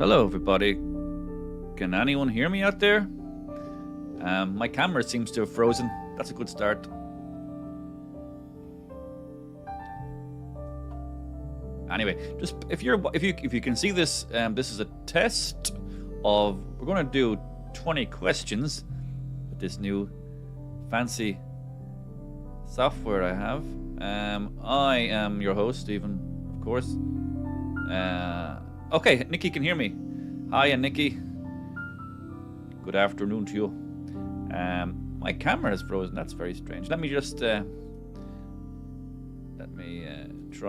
Hello, everybody. Can anyone hear me out there? My camera seems to have frozen. That's a good start. Anyway, just if you can see this, this is a test of. We're going to do 20 questions with this new fancy software I have. I am your host, Stephen, of course. Okay, Nikki can hear me. Hi, Nikki. Good afternoon to you. My camera is frozen. That's very strange. Let me just try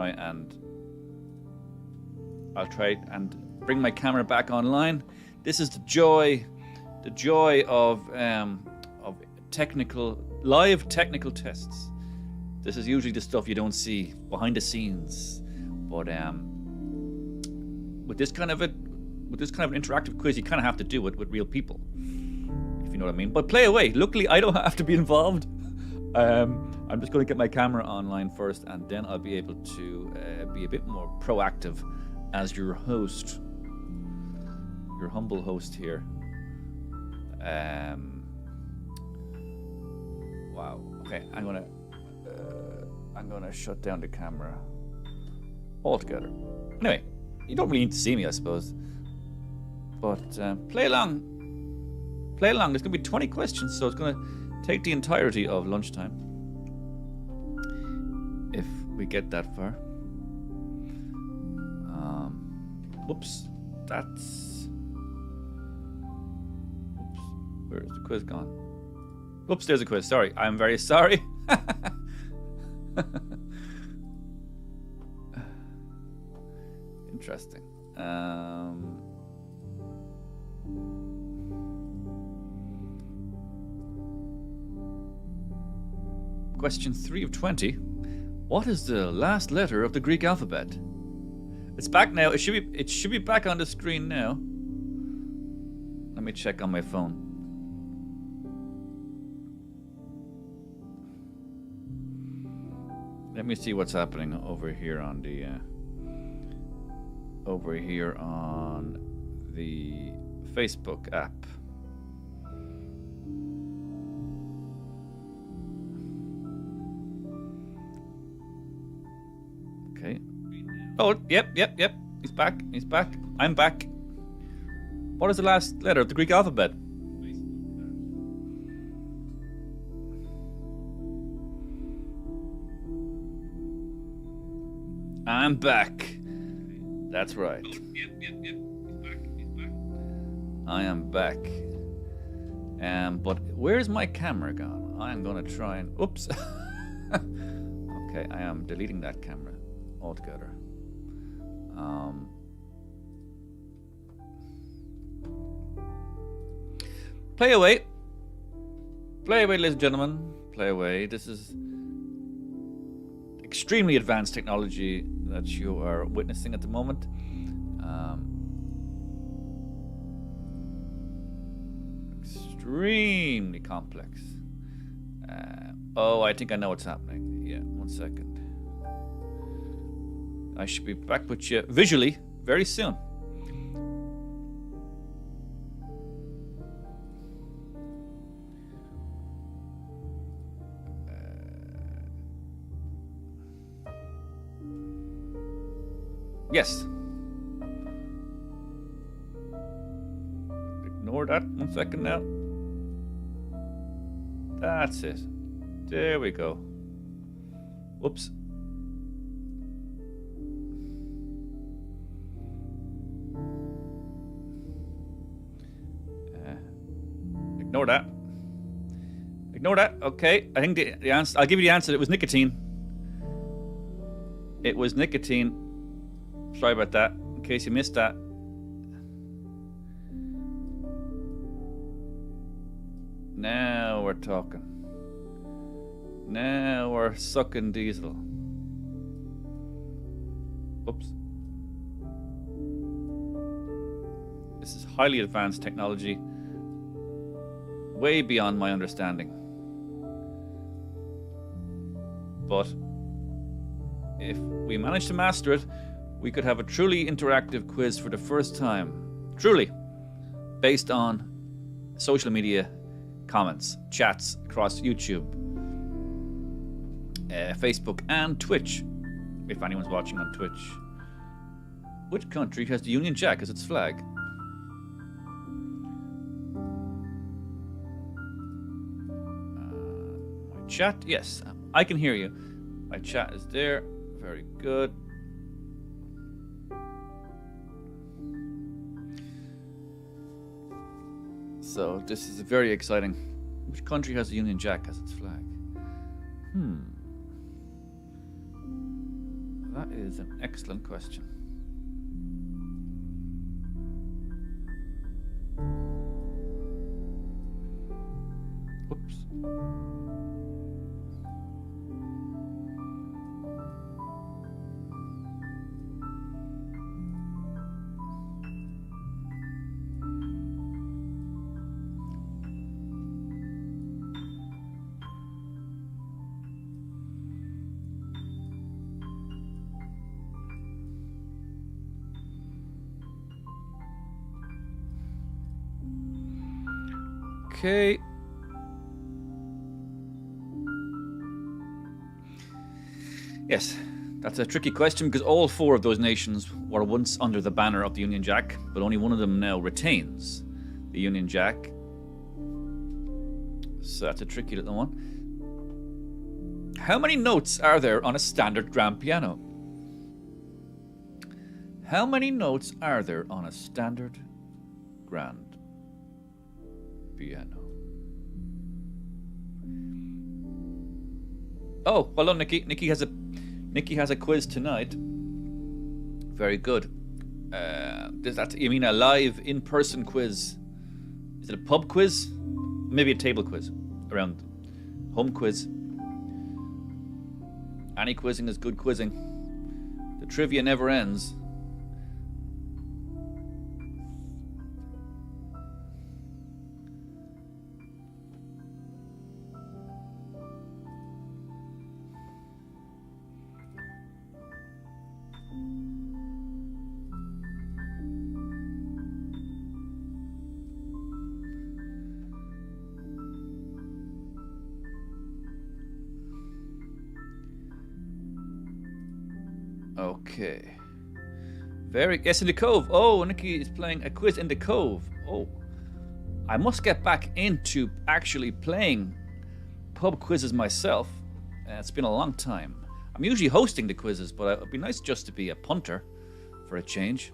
and I'll try and bring my camera back online. This is the joy of live technical tests. This is usually the stuff you don't see behind the scenes, but with this kind of an interactive quiz, you kind of have to do it with real people, if you know what I mean. But play away. Luckily, I don't have to be involved. I'm just going to get my camera online first, and then I'll be able to be a bit more proactive as your host, your humble host here. Wow. Okay, I'm gonna shut down the camera altogether. Anyway, you don't really need to see me, I suppose. But play along. Play along. There's gonna be 20 questions, so it's gonna take the entirety of lunchtime. If we get that far. Whoops. Where's the quiz gone? Whoops, there's a quiz. Sorry. I'm very sorry. Interesting. Question 3 of 20. What is the last letter of the Greek alphabet? It's back now. It should be back on the screen now. Let me check on my phone. Let me see what's happening over here on the Facebook app. Okay. Oh, yep. He's back. I'm back. What is the last letter of the Greek alphabet? I'm back. That's right. Yep. He's back. I am back. But where's my camera gone? I'm gonna try and. Oops. Okay, I am deleting that camera altogether. Play away, ladies and gentlemen. Play away. This is extremely advanced technology that you are witnessing at the moment. Extremely complex. I think I know what's happening. Yeah, 1 second. I should be back with you visually very soon. Yes. Ignore that. 1 second now. That's it. There we go. Whoops. Ignore that. Ignore that. Okay. I think the answer. I'll give you the answer. It was nicotine. It was nicotine. Sorry about that, in case you missed that. Now we're talking. Now we're sucking diesel. Oops. This is highly advanced technology. Way beyond my understanding. But if we manage to master it, we could have a truly interactive quiz for the first time Truly, based on social media comments, chats across YouTube, Facebook, and Twitch. If anyone's watching on Twitch. Which country has the Union Jack as its flag? My chat, yes, I can hear you. My chat is there. Very good. So this is very exciting. Which country has the Union Jack as its flag? That is an excellent question. Oops. Okay. Yes, that's a tricky question because all four of those nations were once under the banner of the Union Jack, but only one of them now retains the Union Jack. So that's a tricky little one. How many notes are there on a standard grand piano? How many notes are there on a standard grand piano? Oh, well done, Nikki. Nikki has a quiz tonight. Very good. You mean a live in-person quiz? Is it a pub quiz? Maybe a table quiz around home quiz. Any quizzing is good quizzing. The trivia never ends. Okay. Yes, in the Cove. Oh, Nikki is playing a quiz in the Cove. Oh. I must get back into actually playing pub quizzes myself. It's been a long time. I'm usually hosting the quizzes, but it'd be nice just to be a punter for a change.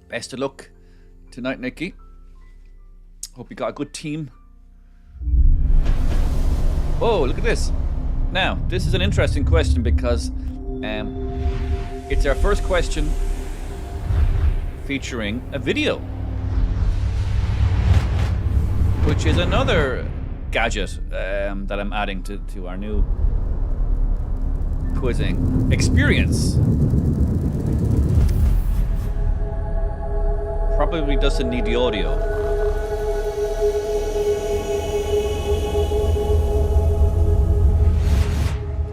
Best of luck tonight, Nikki. Hope you got a good team. Oh, look at this. Now, this is an interesting question because it's our first question featuring a video, which is another gadget that I'm adding to our new quizzing experience. Probably doesn't need the audio.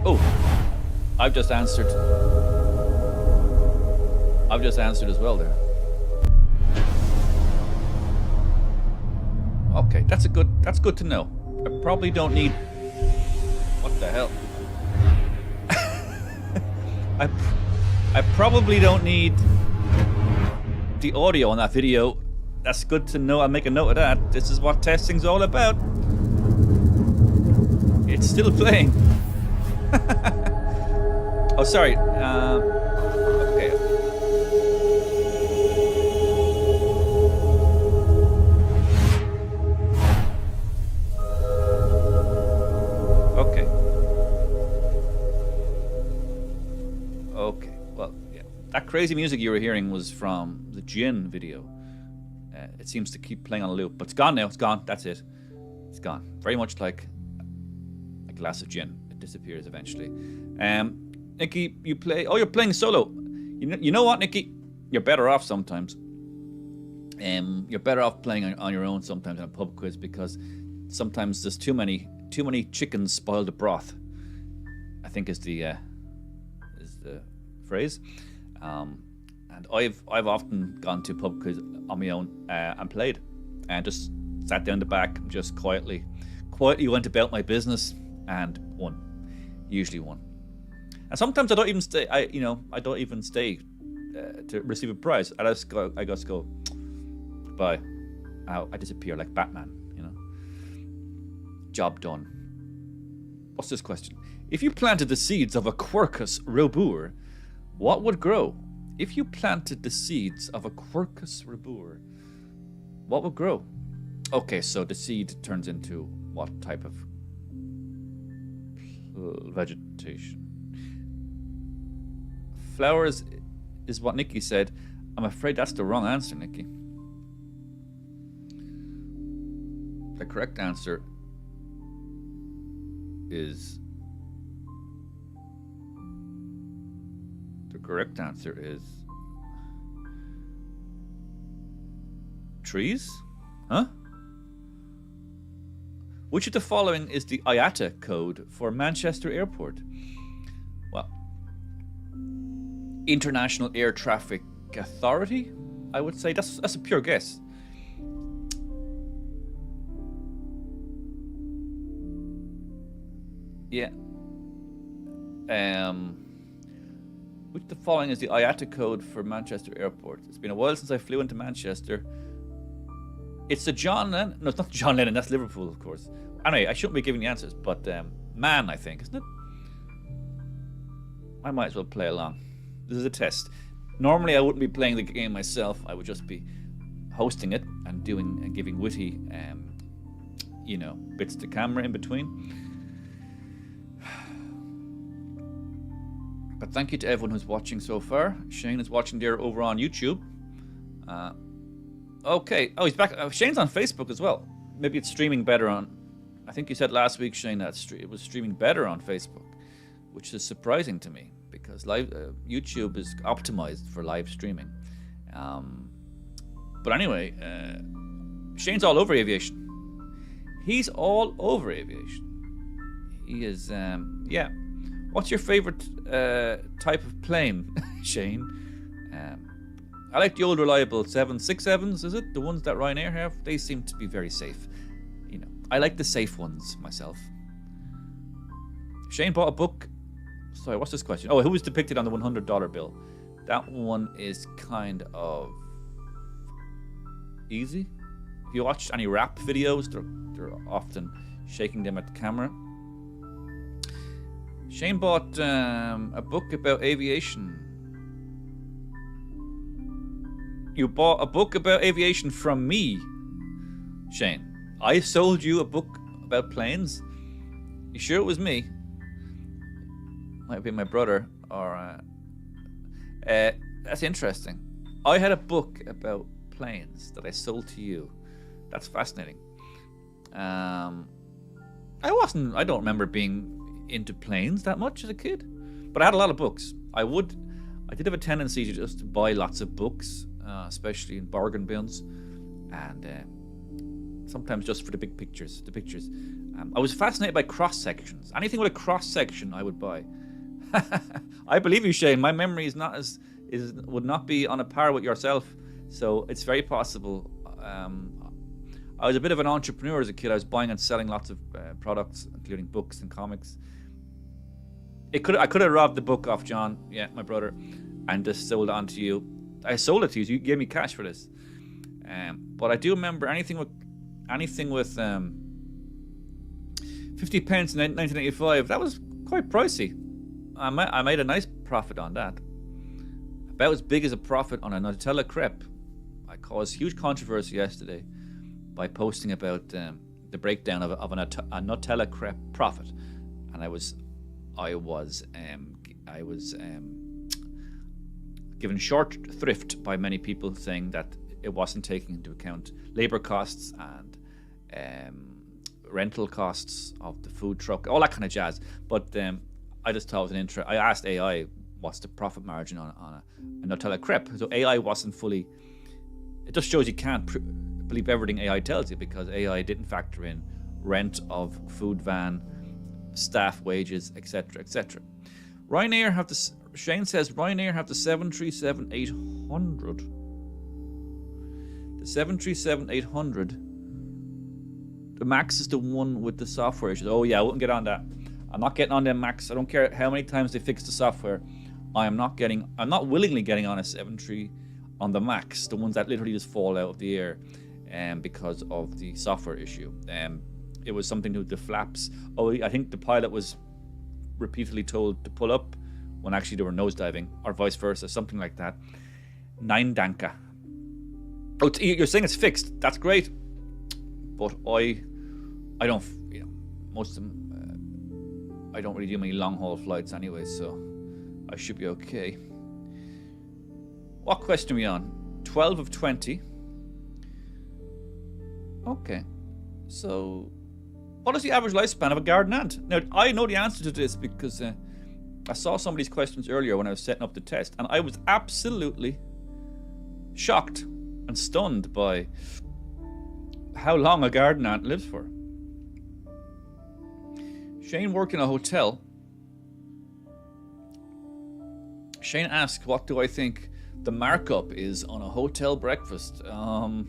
Oh, I've just answered as well there. Okay, that's good to know. I probably don't need. What the hell? I probably don't need the audio on that video. That's good to know. I'll make a note of that. This is what testing's all about. It's still playing. Oh, sorry. Okay. Okay. Okay. Well, yeah. That crazy music you were hearing was from the Gin video. It seems to keep playing on a loop, but it's gone now. It's gone. That's it. It's gone. Very much like a glass of gin. It disappears eventually. Nikki, you play. Oh, you're playing solo. You know what, Nikki? You're better off sometimes. You're better off playing on your own sometimes in a pub quiz because sometimes there's too many chickens spoil the broth. I think is the phrase. And I've often gone to pub quiz on my own and played, and just sat down the back and just quietly went about my business and won, usually won. And sometimes I don't even stay. I don't even stay to receive a prize. I just go bye. I disappear like Batman. Job done. What's this question? If you planted the seeds of a Quercus robur, what would grow? If you planted the seeds of a Quercus robur, what would grow? Okay, so the seed turns into what type of vegetation? Flowers is what Nikki said. I'm afraid that's the wrong answer, Nikki. The correct answer is... trees? Huh? Which of the following is the IATA code for Manchester Airport? Well, International Air Traffic Authority, I would say. That's a pure guess. Yeah. Which of the following is the IATA code for Manchester Airport? It's been a while since I flew into Manchester. It's the John Lennon. No, it's not John Lennon. That's Liverpool, of course. Anyway, I shouldn't be giving the answers, but man, I think, isn't it? I might as well play along. This is a test. Normally, I wouldn't be playing the game myself. I would just be hosting it and giving witty, bits to camera in between. But thank you to everyone who's watching so far. Shane is watching there over on YouTube. Okay. Oh, he's back. Shane's on Facebook as well. Maybe it's streaming better on... I think you said last week, Shane, that it was streaming better on Facebook, which is surprising to me because YouTube is optimized for live streaming. But anyway, Shane's all over aviation. He's all over aviation. He is, yeah. What's your favorite type of plane, Shane? I like the old reliable 767s, is it? The ones that Ryanair have? They seem to be very safe. I like the safe ones myself. Shane bought a book. Sorry, what's this question? Oh, who was depicted on the $100 bill? That one is kind of easy. If you watch any rap videos, they're often shaking them at the camera. Shane bought a book about aviation. You bought a book about aviation from me, Shane. I sold you a book about planes. You sure it was me? Might be my brother, or that's interesting. I had a book about planes that I sold to you. That's fascinating. I don't remember being into planes that much as a kid, but I had a lot of books. I did have a tendency to just buy lots of books, especially in bargain bins, and sometimes just for the big pictures. I was fascinated by cross sections. Anything with a cross section, I would buy. I believe you, Shane. My memory would not be on a par with yourself, so it's very possible. I was a bit of an entrepreneur as a kid. I was buying and selling lots of products, including books and comics. I could have robbed the book off John, yeah, my brother, and just sold it on to you. I sold it to you. You gave me cash for this. But I do remember anything with 50 pence in 1985. That was quite pricey. I made a nice profit on that. About as big as a profit on a Nutella crepe. I caused huge controversy yesterday by posting about the breakdown of a Nutella crepe profit, and I was given short thrift by many people, saying that it wasn't taking into account labor costs and rental costs of the food truck, all that kind of jazz. But I just thought it was an intro. I asked AI what's the profit margin on a Nutella crepe. So AI wasn't fully. It just shows you can't believe everything AI tells you, because AI didn't factor in rent of food van, staff wages, etc., etc. Ryanair Shane says Ryanair have the 737-800. The 737-800. The Max is the one with the software issues. Oh yeah, I wouldn't get on that. I'm not getting on them Max. I don't care how many times they fix the software. I'm not willingly getting on a 73 on the Max, the ones that literally just fall out of the air because of the software issue. It was something to do with the flaps. Oh, I think the pilot was repeatedly told to pull up when actually they were nosediving, or vice versa, something like that. 9 Danka. Oh, you're saying it's fixed. That's great. But I don't, most of them, I don't really do many long haul flights anyway, so I should be okay. What question are we on? 12 of 20. Okay. So, what is the average lifespan of a garden ant? Now, I know the answer to this because I saw some of these questions earlier when I was setting up the test, and I was absolutely shocked and stunned by how long a garden ant lives for. Shane worked in a hotel. Shane asked, what do I think the markup is on a hotel breakfast? Well,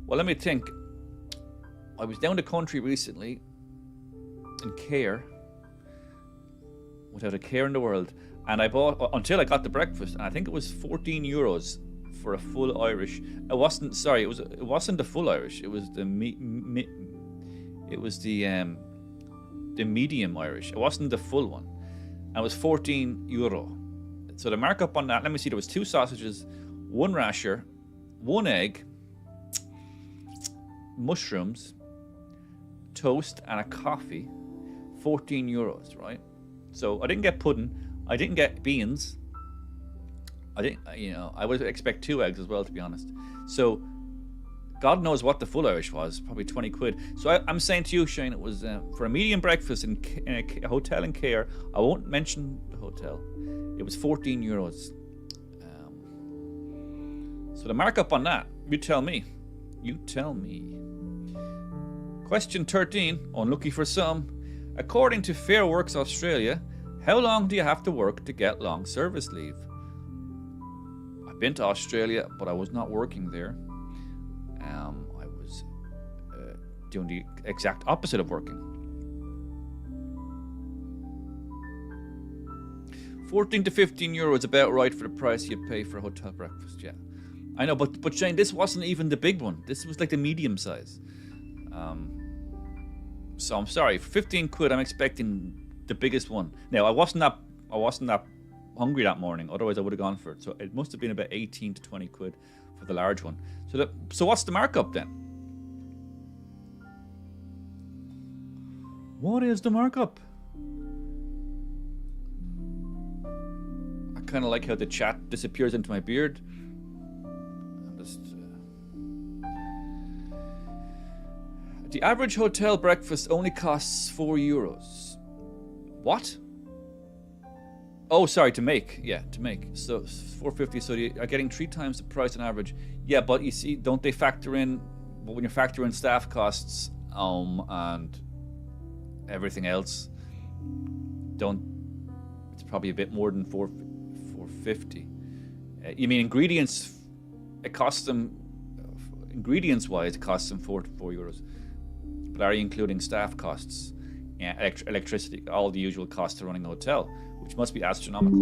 let me think. I was down the country recently in care, without a care in the world, and I bought, until I got the breakfast, and I think it was 14 euros for a full Irish. It wasn't the full Irish. It was the the medium Irish. It wasn't the full one. And it was 14 euro. So the markup on that, let me see, there was 2 sausages, 1 rasher, 1 egg, mushrooms, toast, and a coffee. 14 euros, right? So I didn't get pudding. I didn't get beans. I would expect 2 eggs as well, to be honest. So God knows what the full Irish was, probably 20 quid. So I'm saying to you, Shane, it was for a medium breakfast in a hotel in Care. I won't mention the hotel. It was 14 euros. So the markup on that, you tell me. You tell me. Question 13, unlucky for some. According to Fair Works Australia, how long do you have to work to get long service leave? I've been to Australia, but I was not working there. I was doing the exact opposite of working. 14 to 15 euro is about right for the price you pay for a hotel breakfast, yeah. I know, but Shane, this wasn't even the big one. This was like the medium size. So I'm sorry, for 15 quid, I'm expecting the biggest one. Now, I wasn't that hungry that morning, otherwise I would have gone for it. So it must have been about 18 to 20 quid for the large one. So what's the markup then? What is the markup? I kind of like how the chat disappears into my beard. The average hotel breakfast only costs 4 euros. What? Oh, sorry, to make. Yeah, to make. So 4.50. So you are getting 3 times the price on average. Yeah, but you see, don't they factor in? But when you factor in staff costs, and everything else, it's probably a bit more than 4.50. You mean ingredients? It costs them. Ingredients-wise, it costs them 4 euros. But are you including staff costs? Yeah, electricity, all the usual costs of running a hotel, which must be astronomical.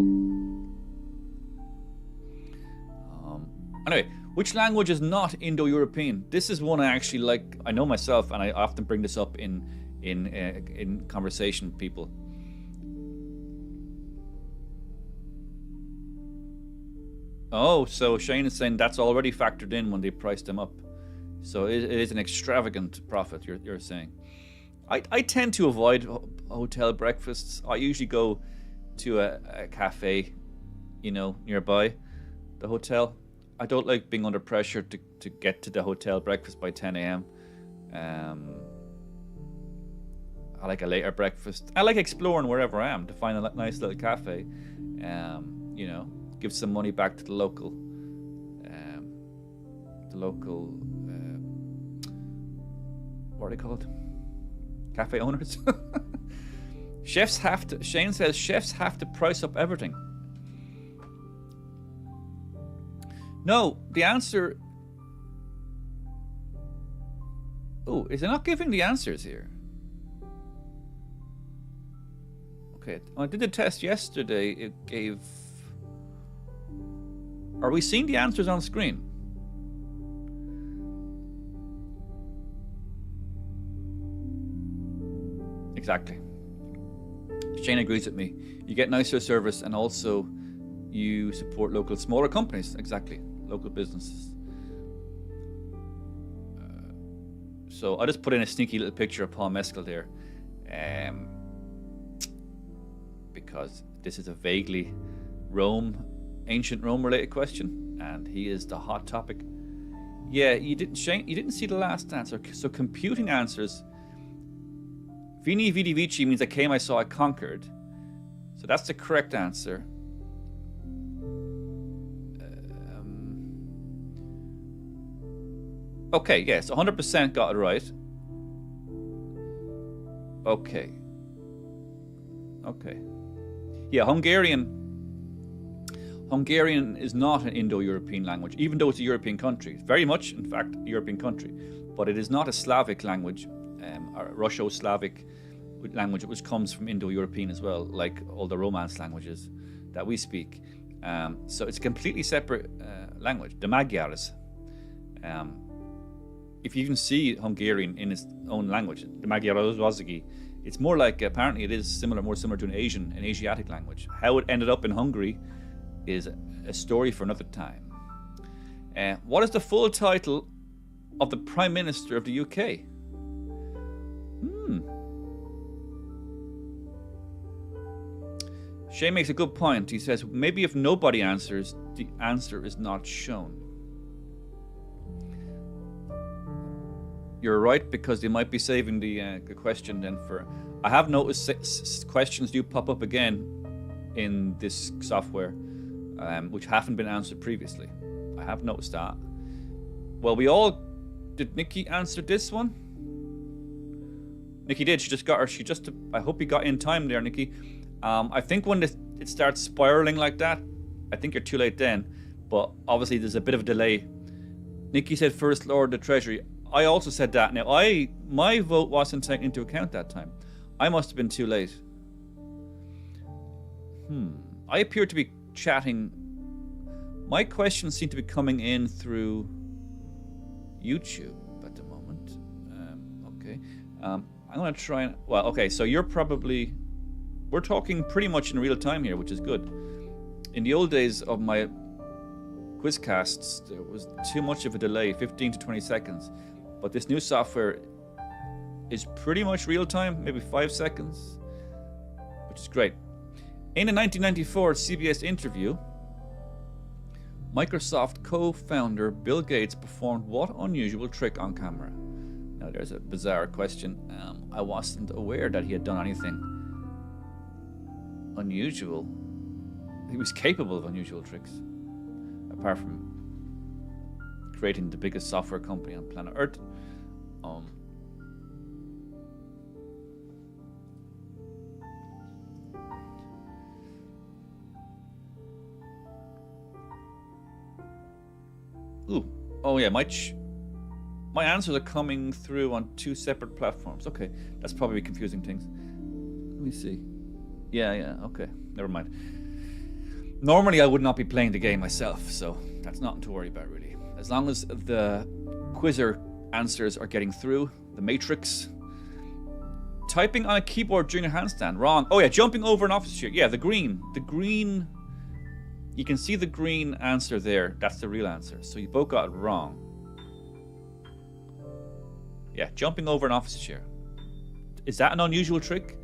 Anyway, which language is not Indo-European? This is one I actually like. I know myself, and I often bring this up in conversation with people. Oh, so Shane is saying that's already factored in when they priced them up. So it is an extravagant profit, you're saying. I tend to avoid hotel breakfasts. I usually go to a cafe, nearby the hotel. I don't like being under pressure to get to the hotel breakfast by 10 a.m. I like a later breakfast. I like exploring wherever I am to find a nice little cafe. Give some money back to the local what are they called? Cafe owners. Shane says chefs have to price up everything. No, the answer... Oh, is it not giving the answers here? Okay, I did the test yesterday. It gave... Are we seeing the answers on screen? Exactly. Shane agrees with me. You get nicer service and also you support local smaller companies. Exactly. Local businesses. So I just put in a sneaky little picture of Paul Mescal there. Because this is a vaguely ancient Rome related question. And he is the hot topic. Yeah, you didn't see the last answer. So computing answers... Vini Vidi Vici means I came, I saw, I conquered. So that's the correct answer. Okay, yes, 100% got it right. Okay. Yeah, Hungarian is not an Indo-European language, even though it's a European country. It's very much, in fact, a European country. But it is not a Slavic language. Or Russo-Slavic language, which comes from Indo-European as well, like all the Romance languages that we speak. So it's a completely separate language. The Magyars. If you can see Hungarian in its own language, the Magyarországi, it's more like, apparently it is more similar to an Asiatic language. How it ended up in Hungary is a story for another time. What is the full title of the Prime Minister of the UK? Shay makes a good point. He says, maybe if nobody answers, the answer is not shown. You're right, because they might be saving the question then for... I have noticed questions do pop up again in this software, which haven't been answered previously. I have noticed that. Well, did Nikki answer this one? Nikki did. She just got her. I hope you got in time there, Nikki. I think when it starts spiraling like that, I think you're too late then. But obviously there's a bit of a delay. Nikki said First Lord of the Treasury. I also said that. Now, my vote wasn't taken into account that time. I must have been too late. I appear to be chatting. My questions seem to be coming in through YouTube at the moment. Okay. I'm going to try and... Well, okay, so you're probably... We're talking pretty much in real time here, which is good. In the old days of my quizcasts, there was too much of a delay, 15 to 20 seconds. But this new software is pretty much real time, maybe 5 seconds, which is great. In a 1994 CBS interview, Microsoft co-founder Bill Gates performed what unusual trick on camera? Now there's a bizarre question. I wasn't aware that he had done anything unusual. He was capable of unusual tricks, apart from creating the biggest software company on planet Earth. Oh yeah, my answers are coming through on 2 separate platforms. Okay, that's probably confusing things. Let me see. Yeah, okay, never mind. Normally I would not be playing the game myself, so that's nothing to worry about really. As long as the quizzer answers are getting through, the matrix. Typing on a keyboard during a handstand, wrong. Oh yeah, jumping over an office chair. Yeah, the green, you can see the green answer there. That's the real answer. So you both got it wrong. Yeah, jumping over an office chair. Is that an unusual trick?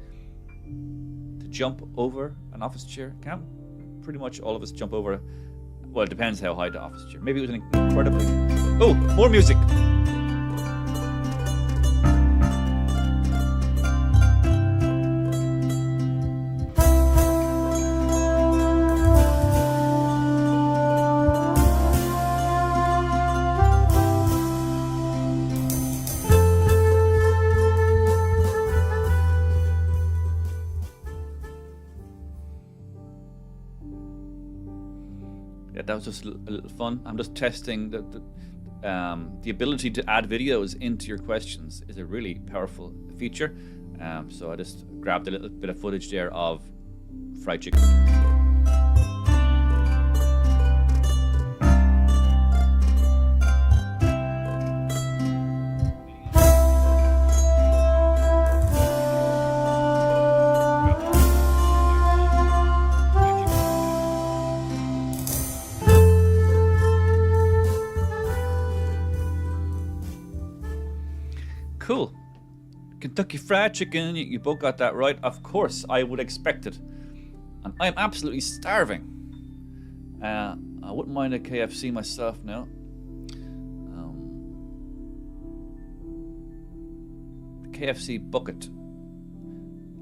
To jump over an office chair? Can't pretty much all of us jump over? Well, it depends how high the office chair. Maybe it was an incredibly... Oh, more music. that was just a little fun. I'm just testing the ability to add videos into your questions is a really powerful feature. So I just grabbed a little bit of footage there of fried chicken. Cool. Kentucky Fried Chicken, you both got that right. Of course, I would expect it. And I'm absolutely starving. I wouldn't mind a KFC myself now. The KFC bucket.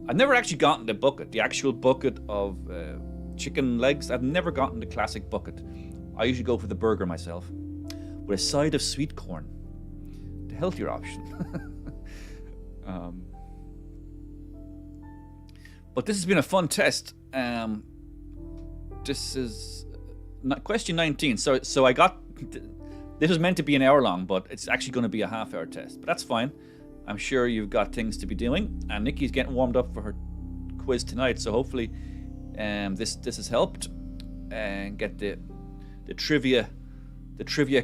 I've never actually gotten the bucket, the actual bucket of chicken legs. I've never gotten the classic bucket. I usually go for the burger myself, with a side of sweet corn. The healthier option. But this has been a fun test. This is question 19. So I got... This was meant to be an hour long, but it's actually going to be a half-hour test. But that's fine. I'm sure you've got things to be doing. And Nikki's getting warmed up for her quiz tonight. So hopefully this has helped. And get the trivia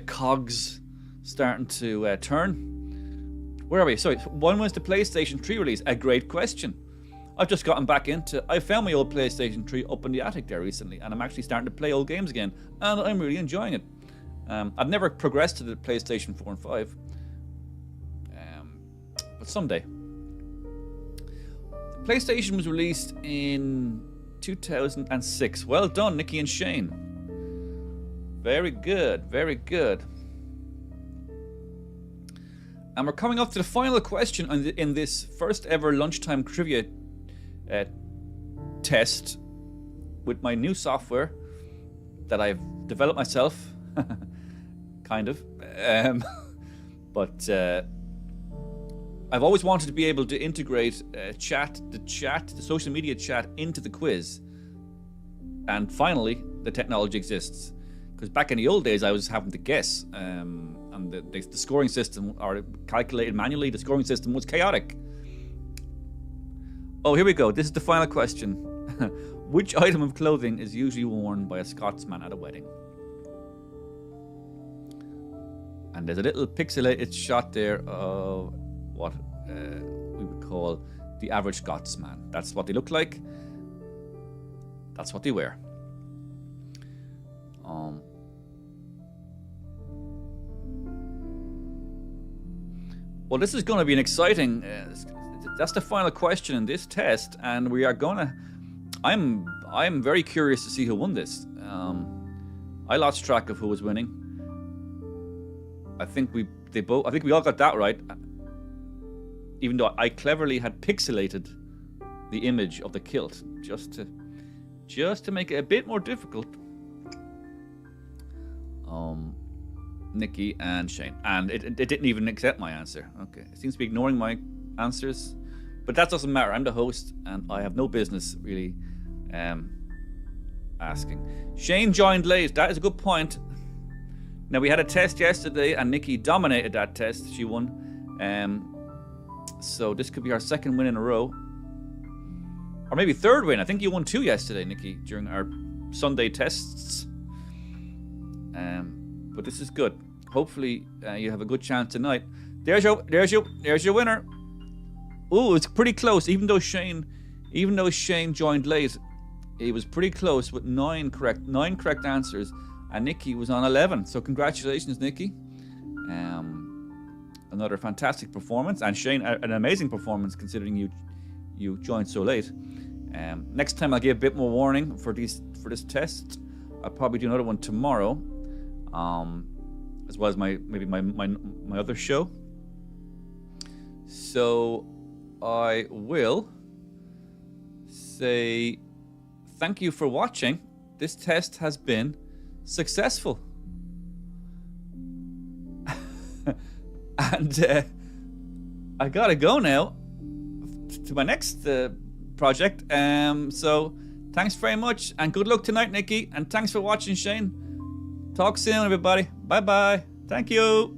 cogs starting to turn. Where are we? Sorry, when was the PlayStation 3 release? A great question. I've just gotten back into... I found my old PlayStation 3 up in the attic there recently, and I'm actually starting to play old games again, and I'm really enjoying it. I've never progressed to the PlayStation 4 and 5. But someday. The PlayStation was released in 2006. Well done, Nikki and Shane. Very good, very good. And we're coming up to the final question in this first ever lunchtime trivia test with my new software that I've developed myself, kind of. But I've always wanted to be able to integrate the social media chat into the quiz. And finally, the technology exists. Because back in the old days, I was having to guess. And the scoring system, or calculated manually, the scoring system was chaotic. Oh, here we go. This is the final question. Which item of clothing is usually worn by a Scotsman at a wedding? And there's a little pixelated shot there of what we would call the average Scotsman. That's what they look like. That's what they wear. Well, this is going to be an exciting... that's the final question in this test, and we are going to... I'm very curious to see who won this. I lost track of who was winning. I think we all got that right, even though I cleverly had pixelated the image of the kilt just to make it a bit more difficult. Nikki and Shane, and it didn't even accept my answer. Okay, it seems to be ignoring my answers, but that doesn't matter. I'm the host, and I have no business really asking. Shane joined late. That is a good point. Now, we had a test yesterday, and Nikki dominated that test. She won. So this could be our second win in a row, or maybe third win. I think you won 2 yesterday, Nikki, during our Sunday tests. But this is good. Hopefully, you have a good chance tonight. There's your winner. Ooh, it's pretty close. Even though Shane joined late, he was pretty close with 9 correct answers, and Nikki was on 11. So congratulations, Nikki. Another fantastic performance, and Shane, an amazing performance considering you joined so late. Next time I'll give a bit more warning for this test. I'll probably do another one tomorrow, as well as my other show. So I will say thank you for watching. This test has been successful. And I gotta go now to my next project. So thanks very much, and good luck tonight, Nikki. And thanks for watching, Shane. Talk soon, everybody. Bye bye. Thank you.